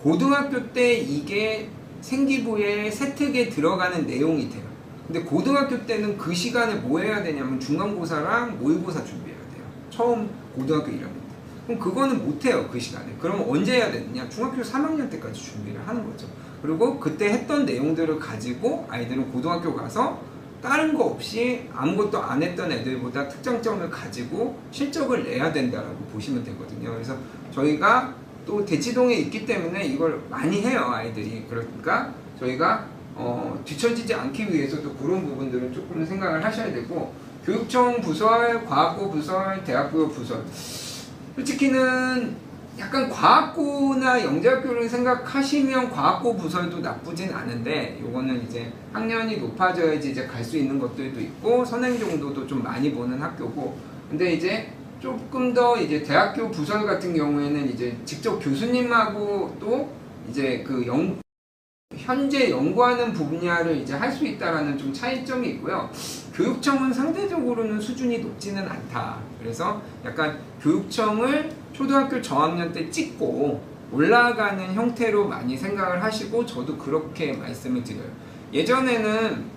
고등학교 때 이게 생기부의 세특에 들어가는 내용이 돼요. 근데 고등학교 때는 그 시간에 뭐 해야 되냐면 중간고사랑 모의고사 준비해야 돼요. 처음 고등학교 1학년 때. 그럼 그거는 못 해요, 그 시간에. 그러면 언제 해야 되느냐? 중학교 3학년 때까지 준비를 하는 거죠. 그리고 그때 했던 내용들을 가지고 아이들은 고등학교 가서 다른 거 없이 아무것도 안 했던 애들보다 특장점을 가지고 실적을 내야 된다라고 보시면 되거든요. 그래서 저희가 또 대치동에 있기 때문에 이걸 많이 해요, 아이들이. 그러니까 저희가 뒤처지지 않기 위해서도 그런 부분들은 조금 생각을 하셔야 되고, 교육청 부설, 과학고 부설, 대학교 부설, 솔직히는 약간 과학고나 영재학교를 생각하시면 과학고 부설도 나쁘진 않은데, 요거는 이제 학년이 높아져야지 이제 갈 수 있는 것들도 있고 선행 정도도 좀 많이 보는 학교고, 근데 이제 조금 더 이제 대학교 부설 같은 경우에는 이제 직접 교수님하고 또 이제 그 현재 연구하는 분야를 이제 할 수 있다라는 좀 차이점이 있고요. 교육청은 상대적으로는 수준이 높지는 않다. 그래서 약간 교육청을 초등학교 저학년 때 찍고 올라가는 형태로 많이 생각을 하시고, 저도 그렇게 말씀을 드려요. 예전에는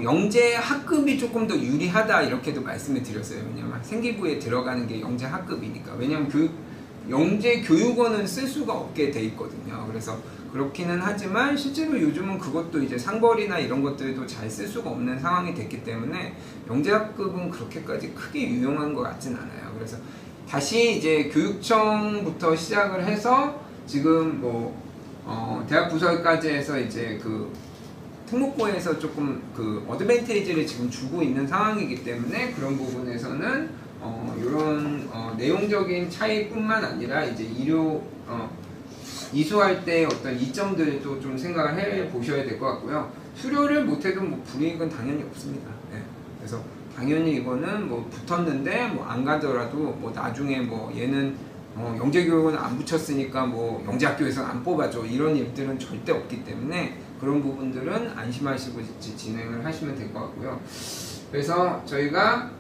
영재 학급이 조금 더 유리하다 이렇게도 말씀을 드렸어요. 왜냐면 생기부에 들어가는 게 영재 학급이니까. 왜냐면 영재 교육원은 쓸 수가 없게 돼 있거든요. 그래서 그렇기는 하지만 실제로 요즘은 그것도 이제 상벌이나 이런 것들도 잘 쓸 수가 없는 상황이 됐기 때문에 영재 학급은 그렇게까지 크게 유용한 것 같진 않아요. 그래서 다시 이제 교육청부터 시작을 해서 지금 뭐 대학 부설까지 해서 이제 그 특목고에서 조금 그 어드밴테이지를 지금 주고 있는 상황이기 때문에, 그런 부분에서는 이런 내용적인 차이뿐만 아니라 이제 이수할 때 어떤 이점들도 좀 생각을 해 보셔야 될 것 같고요. 수료를 못해도 뭐 불이익은 당연히 없습니다. 네. 그래서 당연히 이거는 뭐 붙었는데 뭐 안 가더라도 뭐 나중에 뭐 얘는 영재교육은 안 붙였으니까 뭐 영재학교에서 안 뽑아줘, 이런 일들은 절대 없기 때문에 그런 부분들은 안심하시고 진행을 하시면 될 것 같고요. 그래서 저희가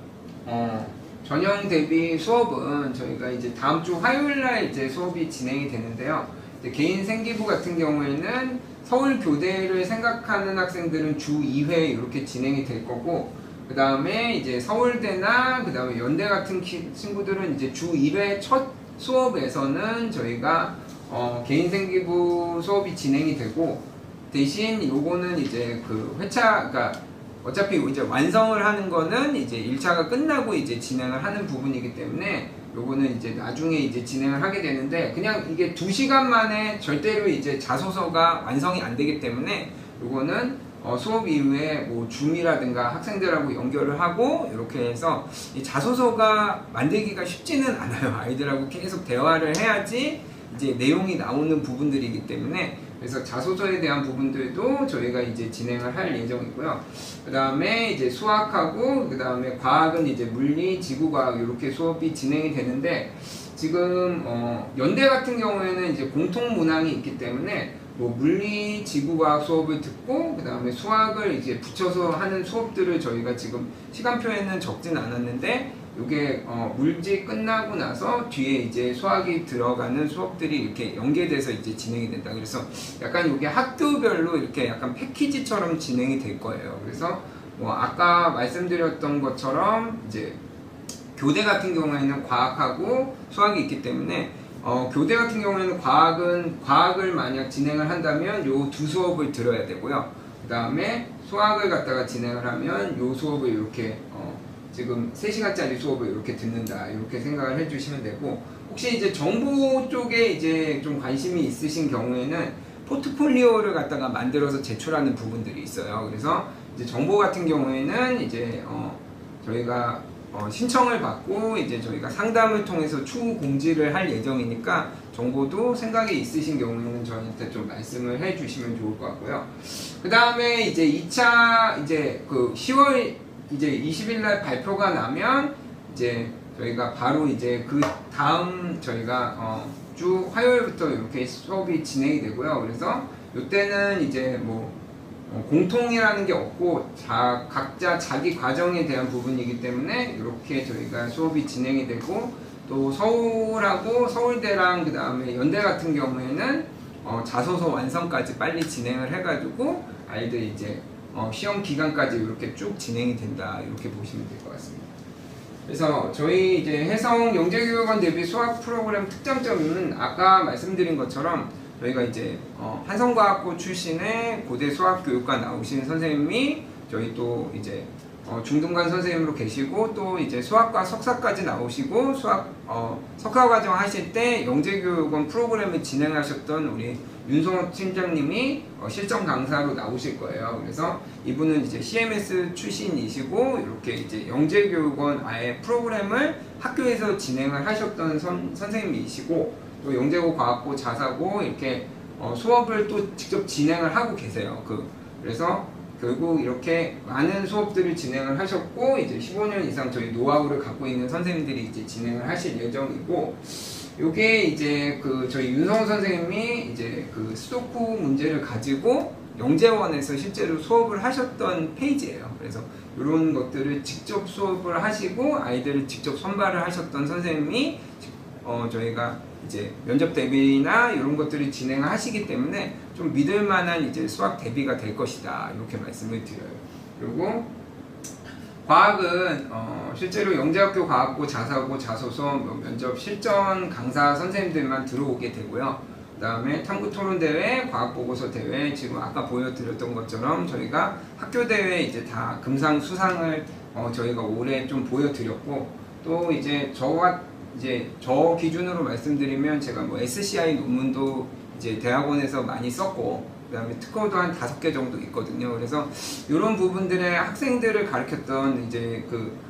전형 대비 수업은 저희가 이제 다음 주 화요일 날 이제 수업이 진행이 되는데요. 이제 개인 생기부 같은 경우에는 서울 교대를 생각하는 학생들은 주 2회 이렇게 진행이 될 거고, 그 다음에 이제 서울대나 그 다음에 연대 같은 친구들은 이제 주 1회 첫 수업에서는 저희가 개인 생기부 수업이 진행이 되고, 대신 요거는 이제 그 그러니까 어차피 이제 완성을 하는 거는 이제 1차가 끝나고 이제 진행을 하는 부분이기 때문에 요거는 이제 나중에 이제 진행을 하게 되는데, 그냥 이게 2시간 만에 절대로 이제 자소서가 완성이 안 되기 때문에 요거는 수업 이후에 뭐 줌이라든가 학생들하고 연결을 하고 이렇게 해서 이 자소서가 만들기가 쉽지는 않아요. 아이들하고 계속 대화를 해야지 이제 내용이 나오는 부분들이기 때문에, 그래서 자소서에 대한 부분들도 저희가 이제 진행을 할 예정이고요. 그 다음에 이제 수학하고 그 다음에 과학은 이제 물리, 지구과학 이렇게 수업이 진행이 되는데, 지금 연대 같은 경우에는 이제 공통 문항이 있기 때문에 뭐 물리, 지구과학 수업을 듣고 그 다음에 수학을 이제 붙여서 하는 수업들을 저희가 지금 시간표에는 적진 않았는데, 이게 물지 끝나고 나서 뒤에 이제 수학이 들어가는 수업들이 이렇게 연계돼서 이제 진행이 된다. 그래서 약간 이게 학교별로 이렇게 약간 패키지처럼 진행이 될 거예요. 그래서 뭐 아까 말씀드렸던 것처럼 이제 교대 같은 경우에는 과학하고 수학이 있기 때문에 교대 같은 경우에는 과학을 만약 진행을 한다면 요 두 수업을 들어야 되고요. 그 다음에 수학을 갖다가 진행을 하면 요 수업을 이렇게 지금 3시간짜리 수업을 이렇게 듣는다, 이렇게 생각을 해주시면 되고, 혹시 이제 정보 쪽에 이제 좀 관심이 있으신 경우에는 포트폴리오를 갖다가 만들어서 제출하는 부분들이 있어요. 그래서 이제 정보 같은 경우에는 이제 저희가 신청을 받고 이제 저희가 상담을 통해서 추후 공지를 할 예정이니까, 정보도 생각이 있으신 경우에는 저희한테 좀 말씀을 해 주시면 좋을 것 같고요. 그 다음에 이제 2차 이제 그 10월 이제 20일 날 발표가 나면 이제 저희가 바로 이제 그 다음 저희가 주 화요일부터 이렇게 수업이 진행이 되고요. 그래서 이때는 이제 뭐 공통이라는 게 없고 각자 자기 과정에 대한 부분이기 때문에 이렇게 저희가 수업이 진행이 되고, 또 서울하고 서울대랑 그 다음에 연대 같은 경우에는 자소서 완성까지 빨리 진행을 해가지고 아이들 이제 시험 기간까지 이렇게 쭉 진행이 된다, 이렇게 보시면 될 것 같습니다. 그래서 저희 이제 해성 영재교육원 대비 수학 프로그램 특장점은 아까 말씀드린 것처럼 저희가 이제 한성과학고 출신의 고대 수학교육과 나오신 선생님이 저희 또 이제 중등관 선생님으로 계시고, 또 이제 수학과 석사까지 나오시고 석사과정 하실 때 영재교육원 프로그램을 진행하셨던 우리 윤성호 팀장님이 실전 강사로 나오실 거예요. 그래서 이분은 이제 CMS 출신이시고 이렇게 이제 영재교육원 아예 프로그램을 학교에서 진행을 하셨던 선생님이시고, 또 영재고, 과학고, 자사고 이렇게 수업을 또 직접 진행을 하고 계세요. 그래서 결국 이렇게 많은 수업들을 진행을 하셨고, 이제 15년 이상 저희 노하우를 갖고 있는 선생님들이 이제 진행을 하실 예정이고, 요게 이제 그 저희 윤성호 선생님이 이제 그 수도쿠 문제를 가지고 영재원에서 실제로 수업을 하셨던 페이지예요. 그래서 이런 것들을 직접 수업을 하시고 아이들을 직접 선발을 하셨던 선생님이 저희가 이제 면접 대비나 이런 것들을 진행하시기 때문에 좀 믿을 만한 이제 수학 대비가 될 것이다, 이렇게 말씀을 드려요. 그리고 과학은 실제로 영재학교 과학고 자사고 자소서 면접 실전 강사 선생님들만 들어오게 되고요. 그 다음에 탐구토론대회, 과학보고서 대회, 지금 아까 보여드렸던 것처럼 저희가 학교대회 이제 다 금상 수상을 저희가 올해 좀 보여드렸고, 또 이제 저 기준으로 말씀드리면 제가 뭐 SCI 논문도 이제 대학원에서 많이 썼고, 그 다음에 특허도 한 5개 정도 있거든요. 그래서 이런 부분들의 학생들을 가르쳤던 이제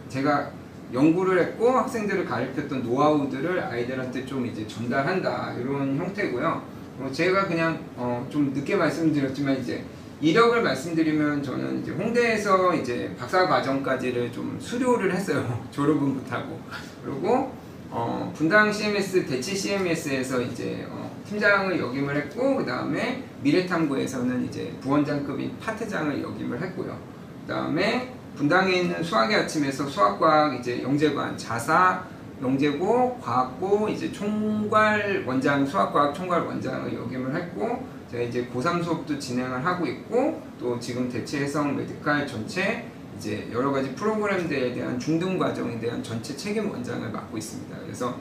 제가 연구를 했고 학생들을 가르쳤던 노하우들을 아이들한테 좀 이제 전달한다, 이런 형태고요. 제가 그냥 좀 늦게 말씀드렸지만 이제 이력을 말씀드리면 저는 이제 홍대에서 이제 박사 과정까지를 좀 수료를 했어요. 졸업은 못하고. 그리고 분당 CMS, 대치 CMS에서 이제 팀장을 역임을 했고, 그 다음에 미래탐구에서는 이제 부원장급인 파트장을 역임을 했고요. 그 다음에 분당에 있는 수학의 아침에서 수학과학 이제 영재관, 자사, 영재고, 과학고 이제 총괄 원장, 수학과학 총괄 원장을 역임을 했고, 제가 이제 고3 수업도 진행을 하고 있고, 또 지금 대체 해성 메디칼 전체 이제 여러 가지 프로그램들에 대한 중등 과정에 대한 전체 책임 원장을 맡고 있습니다. 그래서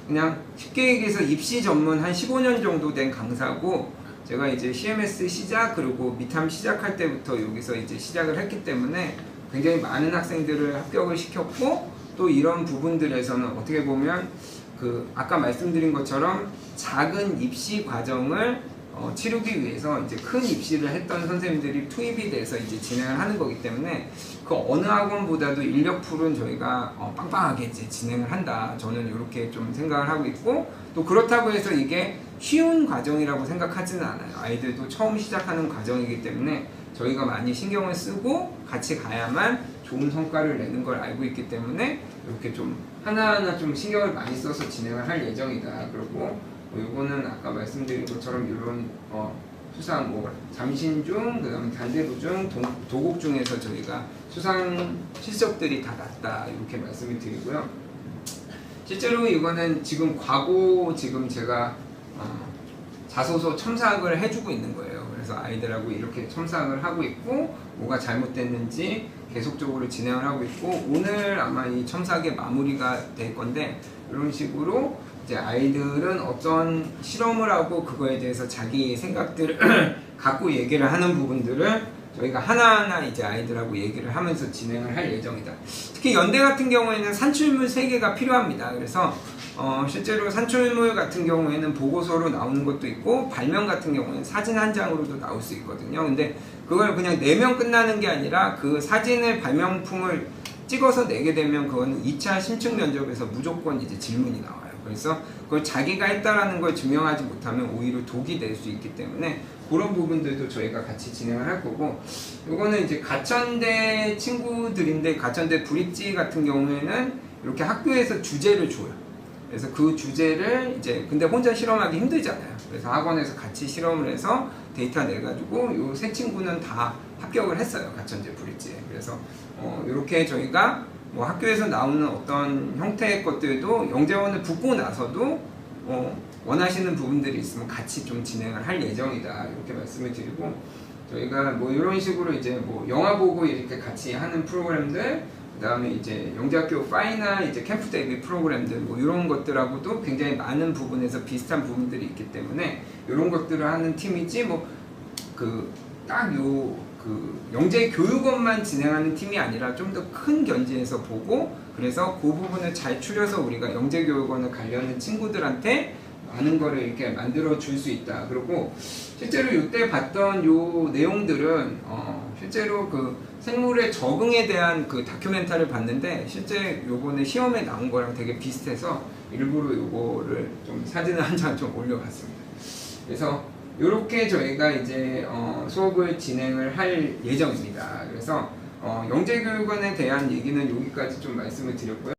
그냥 쉽게 얘기해서 입시 전문 한 15년 정도 된 강사고, 제가 이제 CMS 시작 그리고 미탐 시작할 때부터 여기서 이제 시작을 했기 때문에 굉장히 많은 학생들을 합격을 시켰고, 또 이런 부분들에서는 어떻게 보면 아까 말씀드린 것처럼 작은 입시 과정을 치르기 위해서 이제 큰 입시를 했던 선생님들이 투입이 돼서 이제 진행을 하는 거기 때문에 그 어느 학원보다도 인력 풀은 저희가 빵빵하게 이제 진행을 한다, 저는 이렇게 좀 생각을 하고 있고, 또 그렇다고 해서 이게 쉬운 과정이라고 생각하지는 않아요. 아이들도 처음 시작하는 과정이기 때문에 저희가 많이 신경을 쓰고 같이 가야만 좋은 성과를 내는 걸 알고 있기 때문에 이렇게 좀 하나하나 좀 신경을 많이 써서 진행을 할 예정이다. 그리고 이거는 아까 말씀드린 것처럼 이런 수상 잠신중, 그다음에 단대부중, 도곡중에서 저희가 수상 실적들이 다 났다, 이렇게 말씀을 드리고요. 실제로 이거는 지금 과거 지금 제가 자소서 첨삭을 해주고 있는 거예요. 그래서 아이들하고 이렇게 첨삭을 하고 있고, 뭐가 잘못됐는지 계속적으로 진행을 하고 있고, 오늘 아마 이 첨삭의 마무리가 될 건데, 이런 식으로 이제 아이들은 어떤 실험을 하고 그거에 대해서 자기 생각들을 갖고 얘기를 하는 부분들을 저희가 하나하나 이제 아이들하고 얘기를 하면서 진행을 할 예정이다. 특히 연대 같은 경우에는 산출물 3개가 필요합니다. 그래서 실제로 산출물 같은 경우에는 보고서로 나오는 것도 있고, 발명 같은 경우에는 사진 한 장으로도 나올 수 있거든요. 근데 그걸 그냥 내면 끝나는 게 아니라 그 사진을 발명품을 찍어서 내게 되면 그거는 2차 심층 면접에서 무조건 이제 질문이 나와요. 그래서 그걸 자기가 했다라는 걸 증명하지 못하면 오히려 독이 될 수 있기 때문에 그런 부분들도 저희가 같이 진행을 할 거고, 이거는 이제 가천대 친구들인데, 가천대 브릿지 같은 경우에는 이렇게 학교에서 주제를 줘요. 그래서 그 주제를 이제 근데 혼자 실험하기 힘들잖아요. 그래서 학원에서 같이 실험을 해서 데이터 내가지고 요 세 친구는 다 합격을 했어요, 가천대 브릿지에. 그래서 이렇게 저희가 뭐 학교에서 나오는 어떤 형태의 것들도 영재원을 붙고 나서도 원하시는 부분들이 있으면 같이 좀 진행을 할 예정이다, 이렇게 말씀을 드리고, 저희가 뭐 이런 식으로 이제 뭐 영화 보고 이렇게 같이 하는 프로그램들, 그 다음에 이제 영재학교 파이널 이제 캠프 대비 프로그램들, 뭐 이런 것들하고도 굉장히 많은 부분에서 비슷한 부분들이 있기 때문에 이런 것들을 하는 팀이지, 뭐 딱 영재 교육원만 진행하는 팀이 아니라 좀 더 큰 견지에서 보고, 그래서 그 부분을 잘 추려서 우리가 영재 교육원을 가려는 친구들한테 많은 거를 이렇게 만들어 줄 수 있다. 그리고 실제로 이때 봤던 요 내용들은 실제로 생물의 적응에 대한 다큐멘터리를 봤는데, 실제 요번에 시험에 나온 거랑 되게 비슷해서 일부러 요거를 좀 사진을 한 장 좀 올려봤습니다. 그래서 이렇게 저희가 이제 수업을 진행을 할 예정입니다. 그래서 영재교육원에 대한 얘기는 여기까지 좀 말씀을 드렸고요.